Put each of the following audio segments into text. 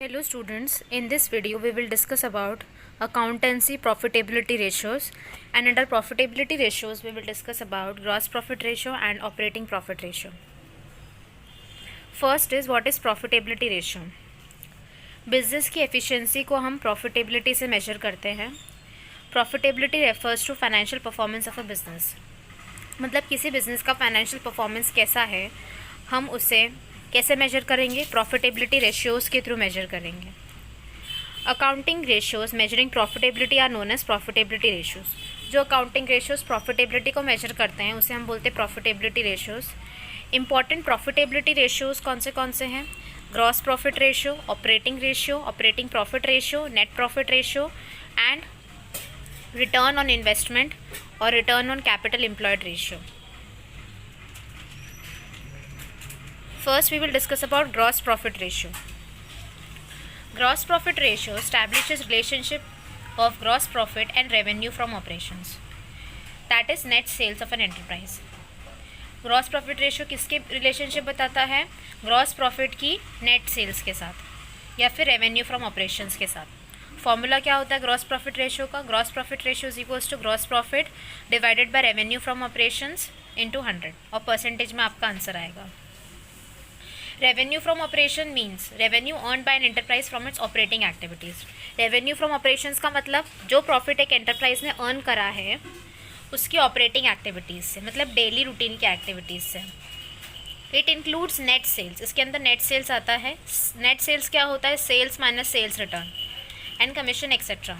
Hello students, in this video we will discuss about accountancy profitability ratios, and under profitability ratios we will discuss about gross profit ratio and operating profit ratio. First is what is profitability ratio. Business की efficiency को हम profitability से measure करते हैं. Profitability refers to financial performance of a business. मतलब किसी business का financial performance कैसा है हम उसे कैसे मेजर करेंगे, प्रॉफिटेबिलिटी रेशियोज़ के थ्रू मेजर करेंगे. Accounting ratios measuring profitability are known as profitability ratios. जो अकाउंटिंग रेशियोज़ प्रॉफिटेबिलिटी को मेजर करते हैं उसे हम बोलते हैं profitability ratios. Important profitability ratios कौन से हैं? Gross profit ratio, operating ratio, operating profit ratio, net profit ratio and return on investment और return on capital employed ratio. First, we will discuss about gross profit ratio. Gross profit ratio establishes relationship of gross profit and revenue from operations. That is net sales of an enterprise. Gross profit ratio किसके relationship बताता है? Gross profit की net sales के साथ या फिर revenue from operations के साथ. फॉर्मूला क्या होता है ग्रॉस प्रॉफिट रेशियो का? Gross profit ratio is equals to gross profit divided by revenue from operations into 100 और परसेंटेज में आपका आंसर आएगा. Revenue from operation means revenue earned by an enterprise from its operating activities. Revenue from operations का मतलब जो profit एक enterprise ने earn करा है उसकी ऑपरेटिंग एक्टिविटीज़ से, मतलब डेली रूटीन की एक्टिविटीज़ से. It includes net sales. इसके अंदर नेट सेल्स आता है. नेट सेल्स क्या होता है? Sales minus sales return and commission etcetera.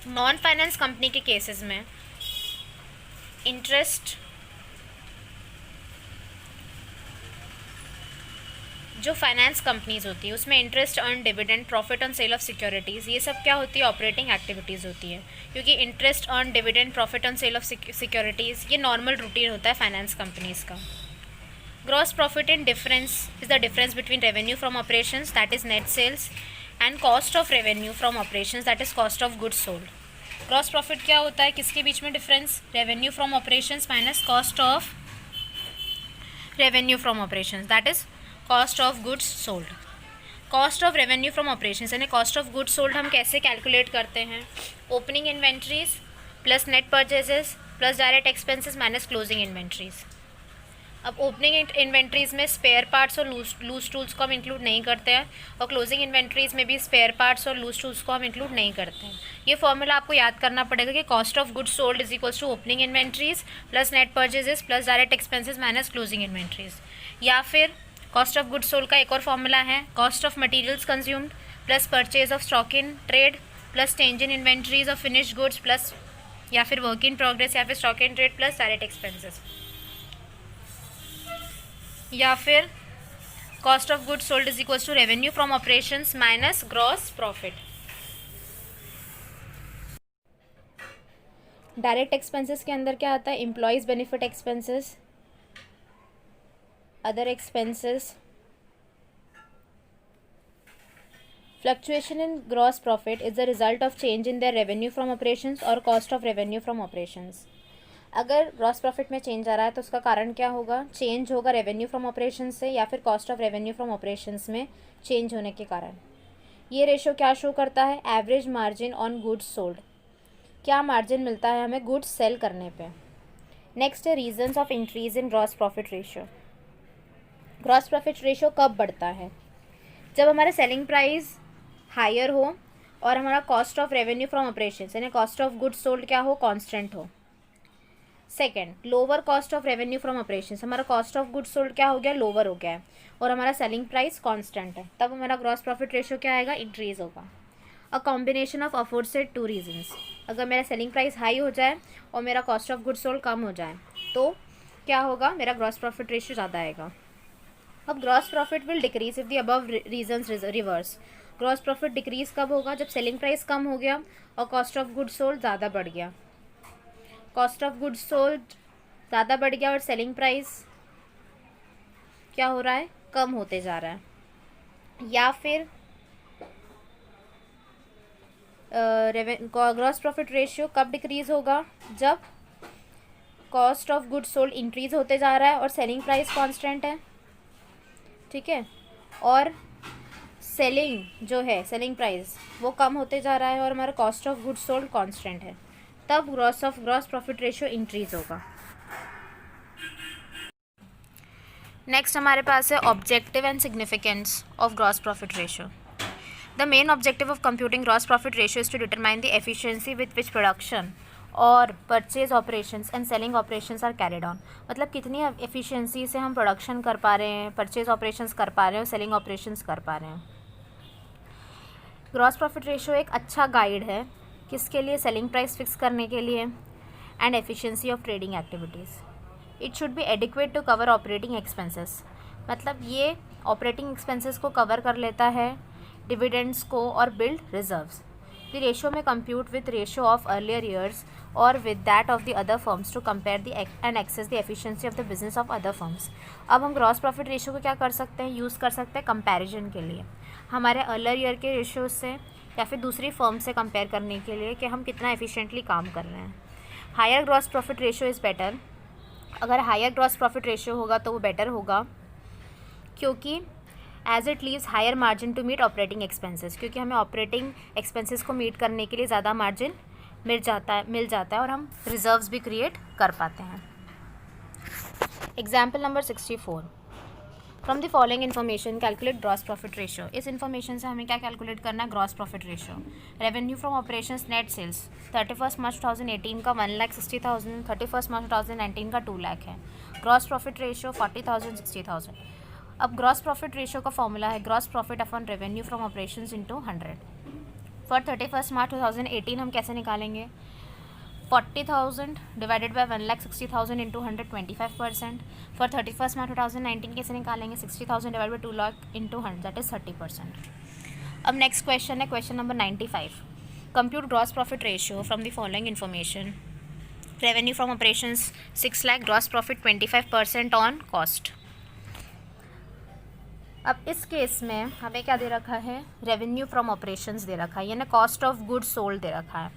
Non finance company के केसेस में इंटरेस्ट, जो फाइनेंस कंपनीज होती है उसमें interest earn, dividend, profit on sale of securities, ये सब क्या होती है? ऑपरेटिंग एक्टिविटीज़ होती है. क्योंकि interest earn, dividend, profit on sale of securities ये नॉर्मल रूटीन होता है फाइनेंस कंपनीज का. Gross profit in difference is the difference between revenue from operations that is net sales and cost of revenue from operations that is cost of goods sold. Gross profit क्या होता है? किसके बीच में difference? Revenue from operations minus cost of revenue from operations that is cost of goods sold. Cost of revenue from operations यानी cost of goods sold हम कैसे calculate करते हैं? Opening inventories plus net purchases plus direct expenses minus closing inventories. अब opening inventories में spare parts और loose tools को हम इंक्लूड नहीं करते हैं और क्लोजिंग इन्वेंट्रीज में भी स्पेयर पार्ट्स और लूज टूल्स को हम इंक्लूड नहीं करते हैं. ये फॉर्मूला आपको याद करना पड़ेगा कि cost of goods sold is equals to opening inventories plus net purchases plus direct expenses minus closing inventories. या फिर कॉस्ट ऑफ गुड्स सोल्ड का एक और फॉर्मूला है cost of materials consumed plus purchase of stock in trade plus change in inventories of finished goods plus या फिर work in progress या फिर stock in trade plus direct expenses. या फिर cost of goods sold is equals to revenue from operations minus gross profit. Direct expenses के अंदर क्या आता है? Employees benefit expenses, other expenses. Fluctuation in gross profit is the result of change in their revenue from operations और cost of revenue from operations. अगर gross profit में change आ रहा है तो उसका कारण क्या होगा? change होगा revenue from operations से या फिर cost of revenue from operations में change होने के कारण. ये रेशो क्या शो करता है? Average margin on goods sold. क्या मार्जिन मिलता है हमें गुड्स सेल करने पे. नेक्स्ट है reasons of increase in gross profit ratio. Gross profit ratio कब बढ़ता है? जब हमारा सेलिंग प्राइस हायर हो और हमारा cost of revenue from operations यानी कॉस्ट ऑफ गुड्स सोल्ड क्या हो? कांस्टेंट हो. Second, lower cost of revenue from operations, हमारा कॉस्ट ऑफ गुड्स सोल्ड क्या हो गया? लोअर हो गया है और हमारा सेलिंग प्राइस कांस्टेंट है, तब हमारा ग्रॉस प्रॉफिट रेशियो क्या आएगा? इंक्रीज होगा. A combination of aforesaid two reasons. अगर मेरा सेलिंग प्राइस हाई हो जाए और मेरा कॉस्ट ऑफ गुड्स सोल्ड कम हो जाए तो क्या होगा? मेरा ग्रॉस प्रॉफिट रेशियो ज़्यादा आएगा. अब gross profit will decrease if the above reasons reverse. Gross profit decrease कब होगा? जब सेलिंग प्राइस कम हो गया और कॉस्ट ऑफ गुड्स सोल्ड ज़्यादा बढ़ गया. कॉस्ट ऑफ गुड्स सोल्ड ज़्यादा बढ़ गया और सेलिंग प्राइस क्या हो रहा है? कम होते जा रहा है. या फिर ग्रॉस प्रॉफिट रेशियो कब डिक्रीज होगा? जब cost of goods sold increase होते जा रहा है और सेलिंग प्राइस कांस्टेंट है. ठीक है. और सेलिंग जो है, सेलिंग प्राइस वो कम होते जा रहा है और हमारा cost of goods sold constant है, तब ग्रॉस प्रॉफिट रेशियो इंक्रीज होगा। नेक्स्ट हमारे पास है objective and significance of gross profit ratio. The main objective of computing gross profit ratio is to determine the efficiency with which production और purchase operations and selling operations are carried on. मतलब कितनी efficiency से हम production कर पा रहे हैं, purchase operations कर पा रहे हैं और सेलिंग ऑपरेशंस कर पा रहे हैं। ग्रॉस प्रॉफिट रेशियो एक अच्छा गाइड है किसके लिए, सेलिंग प्राइस फिक्स करने के लिए and efficiency of trading activities. It should be adequate to cover operating expenses. मतलब ये ऑपरेटिंग एक्सपेंसेस को कवर कर लेता है, डिविडेंड्स को और build reserves. The ratio may compute with ratio of earlier years और with that of the other firms to compare the and assess the efficiency of the business of other firms. अब हम gross profit ratio को क्या कर सकते हैं, use कर सकते हैं कंपैरिजन के लिए, हमारे अर्लियर ईयर के रेशियो से या फिर दूसरी फर्म से कंपेयर करने के लिए कि हम कितना एफिशिएंटली काम कर रहे हैं। Higher gross profit ratio is better. अगर हायर ग्रॉस प्रॉफिट रेशियो होगा तो वो बेटर होगा, क्योंकि as it leaves higher margin to meet operating expenses, क्योंकि हमें ऑपरेटिंग एक्सपेंसेस को मीट करने के लिए ज़्यादा मार्जिन मिल जाता है और हम रिजर्व्स भी क्रिएट कर पाते हैं। Example number 64, from the following information calculate gross profit ratio. इस इन्फॉर्मेशन से हमें क्या कैलकुलेट करना है, gross profit ratio. Revenue from operations net sales 31 March 2018 का 1,60,000, 31 मार्च 2019 का 2 लाख है। Gross profit ratio 40,000 60,000। अब ग्रॉस प्रॉफिट रेशियो का फॉर्मूला है gross profit upon revenue from operations into 100। For 31 March 2018 हम कैसे निकालेंगे, 40,000 डिवाइडेड बाय 1,60,000 इंटू 100 25%। फॉर 31 मार्च 2019 कैसे निकालेंगे, 60,000 divide by 2 lakh into 100 that is 30%। अब नेक्स्ट क्वेश्चन है question number 95, compute gross profit ratio from the following information. Revenue from operations 6 lakh, gross profit 25% on cost. अब इस case में हमें क्या दे रखा है, रेवेन्यू फ्रॉम ऑपरेशंस दे रखा है, यानी कॉस्ट ऑफ गुड्स सोल्ड दे रखा है।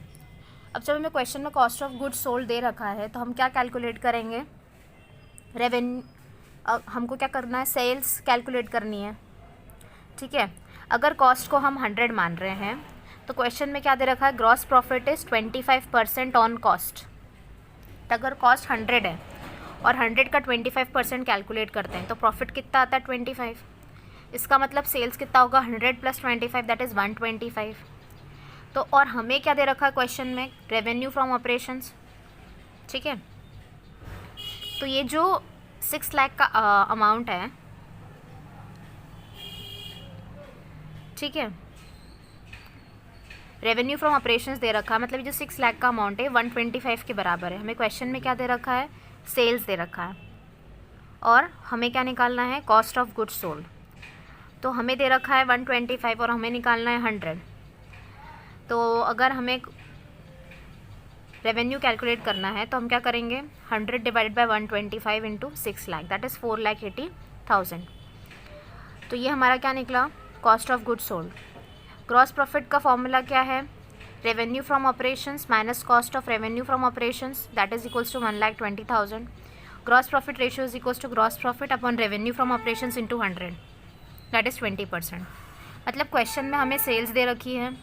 अब जब हमें क्वेश्चन में कॉस्ट ऑफ गुड्स सोल्ड दे रखा है तो हम क्या कैलकुलेट करेंगे, हमको क्या करना है, सेल्स कैलकुलेट करनी है, ठीक है। अगर कॉस्ट को हम 100 मान रहे हैं तो क्वेश्चन में क्या दे रखा है, gross profit is 25% on cost. तो अगर कॉस्ट 100 है और 100 का 25% कैलकुलेट करते हैं तो प्रॉफिट कितना आता है, 25। इसका मतलब सेल्स कितना होगा, 100 + 25 दैट इज़ 125। तो और हमें क्या दे रखा है क्वेश्चन में, रेवेन्यू फ्रॉम ऑपरेशंस, ठीक है। तो ये जो 6 लाख का अमाउंट है, ठीक है, रेवेन्यू फ्रॉम ऑपरेशंस दे रखा है, मतलब ये जो 6 लाख का अमाउंट है 125 के बराबर है। हमें क्वेश्चन में क्या दे रखा है, सेल्स दे रखा है और हमें क्या निकालना है, कॉस्ट ऑफ गुड्स सोल्ड। तो हमें दे रखा है 125 और हमें निकालना है 100। तो अगर हमें रेवेन्यू कैलकुलेट करना है तो हम क्या करेंगे, 100 divided by 125 into 6 lakh that is 4,80,000। तो ये हमारा क्या निकला, cost of goods sold. Gross profit का फॉर्मूला क्या है, revenue from operations minus cost of revenue from operations that is equals to 1,20,000। Gross profit ratio is equals to gross profit upon revenue from operations into 100 that is 20%। मतलब question में हमें sales दे रखी है,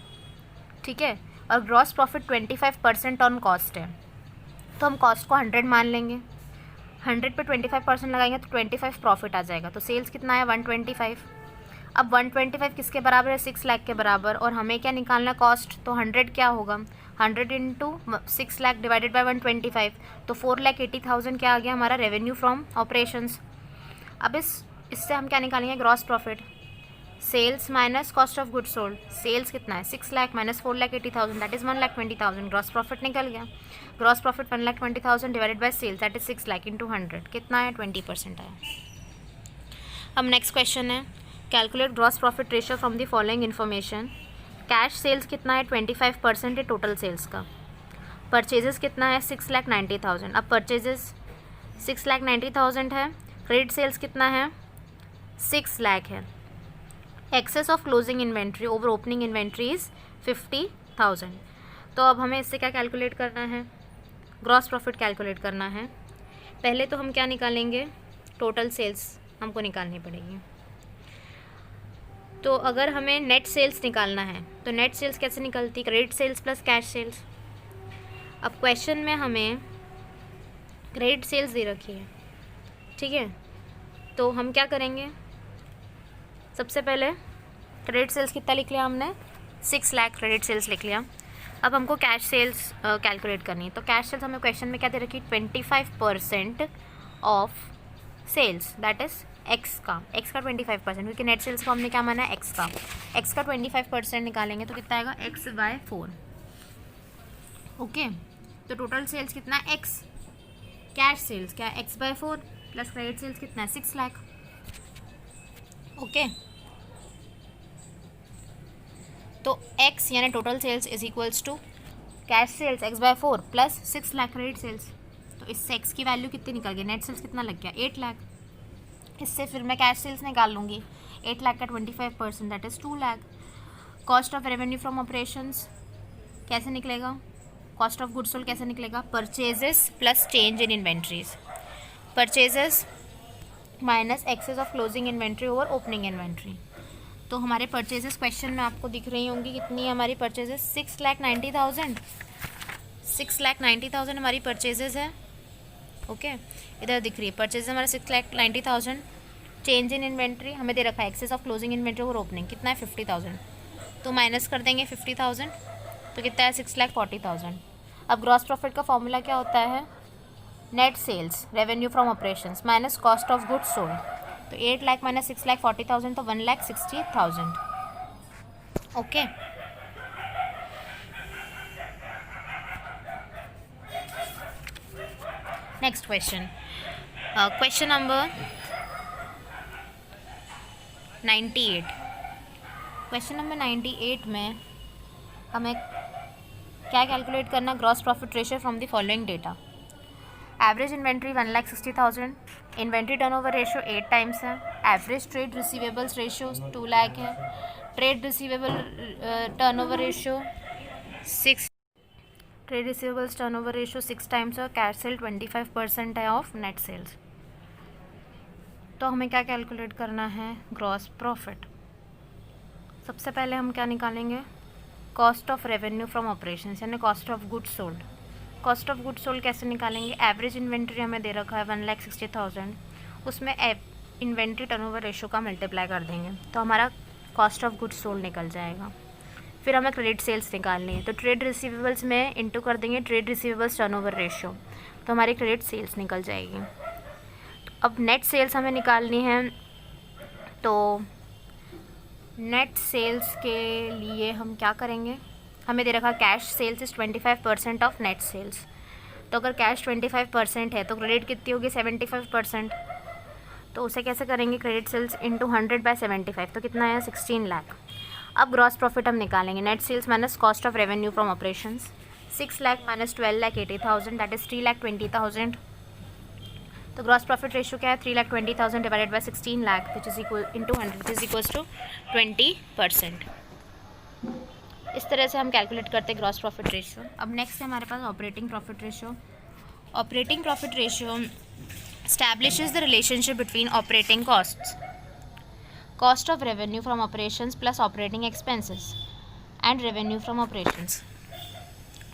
ठीक है, और ग्रॉस प्रॉफिट 25% ऑन कॉस्ट है, तो हम कॉस्ट को 100 मान लेंगे, 100 पे 25% लगाएंगे तो 25 प्रॉफिट आ जाएगा। तो सेल्स कितना है, 125। अब 125 किसके बराबर है, 6 लाख के बराबर, और हमें क्या निकालना है, कॉस्ट। तो 100 क्या होगा, 100 इंटू 6 लाख डिवाइडेड बाय 125, तो 4,80,000 क्या आ गया हमारा रेवेन्यू फ्रॉम ऑपरेशंस। अब इससे हम क्या निकालेंगे, gross profit, sales minus cost of goods sold. Sales कितना है, 6 lakh minus 4,80,000 that is 1,20,000। Gross profit निकल गया, gross profit 1,20,000 divided by sales that is 6 lakh into 100 कितना है, 20% आया। अब नेक्स्ट क्वेश्चन है, calculate gross profit ratio from the following information. Cash sales कितना है, 25% है टोटल सेल्स का। परचेजेस कितना है, 6,90,000। अब परचेजेस 6,90,000 है, क्रेडिट सेल्स कितना है, 6 लाख है। Excess of closing inventory over opening inventory is 50,000। तो अब हमें इससे क्या कैलकुलेट करना है, ग्रॉस प्रॉफिट कैलकुलेट करना है। पहले तो हम क्या निकालेंगे, टोटल सेल्स हमको निकालनी पड़ेगी। तो अगर हमें नेट सेल्स निकालना है तो नेट सेल्स कैसे निकलती? Credit sales plus cash sales. अब क्वेश्चन में हमें क्रेडिट सेल्स दे रखी है, ठीक है, तो हम क्या करेंगे? सबसे पहले क्रेडिट सेल्स कितना लिख लिया हमने? 6 लाख क्रेडिट सेल्स लिख लिया। अब हमको कैश सेल्स कैलकुलेट करनी है। तो कैश सेल्स हमें क्वेश्चन में क्या दे रखी? 25% of sales, that is X का 25%, क्योंकि नेट सेल्स को हमने क्या माना है? एक्स का 25% निकालेंगे तो कितना आएगा? x/4। ओके, तो टोटल सेल्स कितना? एक्स। कैश सेल्स क्या? x/4 प्लस क्रेडिट सेल्स कितना है? 6 लाख। ओके, तो x यानी total sales is equals to cash sales x/4 plus 6 lakh credit sales. तो इससे x की वैल्यू कितनी निकल गई? नेट सेल्स कितना लग गया? 8 लाख। इससे फिर मैं कैश सेल्स निकाल लूँगी। 8 लाख का 25% that is 2 lakh. Cost of revenue from operations कैसे निकलेगा? कॉस्ट ऑफ गुड्स सोल्ड कैसे निकलेगा? Purchases plus change in inventories. Purchases minus excess of closing inventory over opening inventory. तो हमारे परचेजेस क्वेश्चन में आपको दिख रही होंगी कितनी है हमारी परचेजेस? 6,90,000। 6,90,000 हमारी परचेजेस है। ओके, इधर दिख रही है परचेज हमारा 6,90,000। चेंज इन इन्वेंट्री हमें दे रखा है एक्सेस ऑफ क्लोजिंग इन्वेंट्री और ओपनिंग कितना है? 50,000। तो माइनस कर देंगे 50,000 तो कितना है? 6,40,000। अब ग्रॉस प्रॉफिट का फॉर्मूला क्या होता है? Net sales revenue from operations minus cost of goods sold. तो 8 लाख माइनस 6,40,000 तो 1,60,000। Okay, next question, question number 98। Question number 98 में हमें क्या कैलकुलेट करना? Gross profit ratio from the following data. Average inventory 1,60,000, inventory turnover ratio 8 times है, average trade receivables ratio 2 lakh है, trade receivable turnover ratio 6 trade receivables turnover ratio 6 times और cash cell 25% है of net sales. तो हमें क्या calculate करना है? Gross profit. सबसे पहले हम क्या निकालेंगे? Cost of revenue from operations यानी cost of goods sold. Cost of goods sold कैसे निकालेंगे? एवरेज इन्वेंट्री हमें दे रखा है 1,60,000, उसमें इन्वेंट्री टर्नओवर रेशियो का मल्टीप्लाई कर देंगे तो हमारा कॉस्ट ऑफ गुड्स सोल्ड निकल जाएगा। फिर हमें क्रेडिट सेल्स निकालनी है तो ट्रेड रिसीवेबल्स में इंटू कर देंगे ट्रेड रिसीवेबल्स टर्नओवर रेशियो तो हमारी क्रेडिट सेल्स निकल जाएगी। अब नेट सेल्स हमें निकालनी है तो नेट सेल्स के लिए हम क्या करेंगे? हमें दे रखा cash sales is 25% of net sales. तो अगर कैश 25% है तो क्रेडिट कितनी होगी? 75%। तो उसे कैसे करेंगे? क्रेडिट सेल्स इंटू 100/75 तो कितना है? 16 लाख। अब ग्रॉस प्रॉफिट हम निकालेंगे। Net sales minus cost of revenue from operations 6 lakh minus 12,80,000 that is 3,20,000। तो ग्रॉस प्रॉफिट रेशियो क्या है? 3,20,000 divided by 16 lakh which is equal into 100 which is equals to 20%। इस तरह से हम कैलकुलेट करते हैं ग्रॉस प्रॉफिट रेशियो। अब नेक्स्ट है हमारे पास operating profit ratio. Operating profit ratio establishes the relationship between operating costs, cost of revenue from operations plus operating expenses and revenue from operations।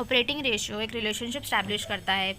Operating ratio एक relationship establish करता है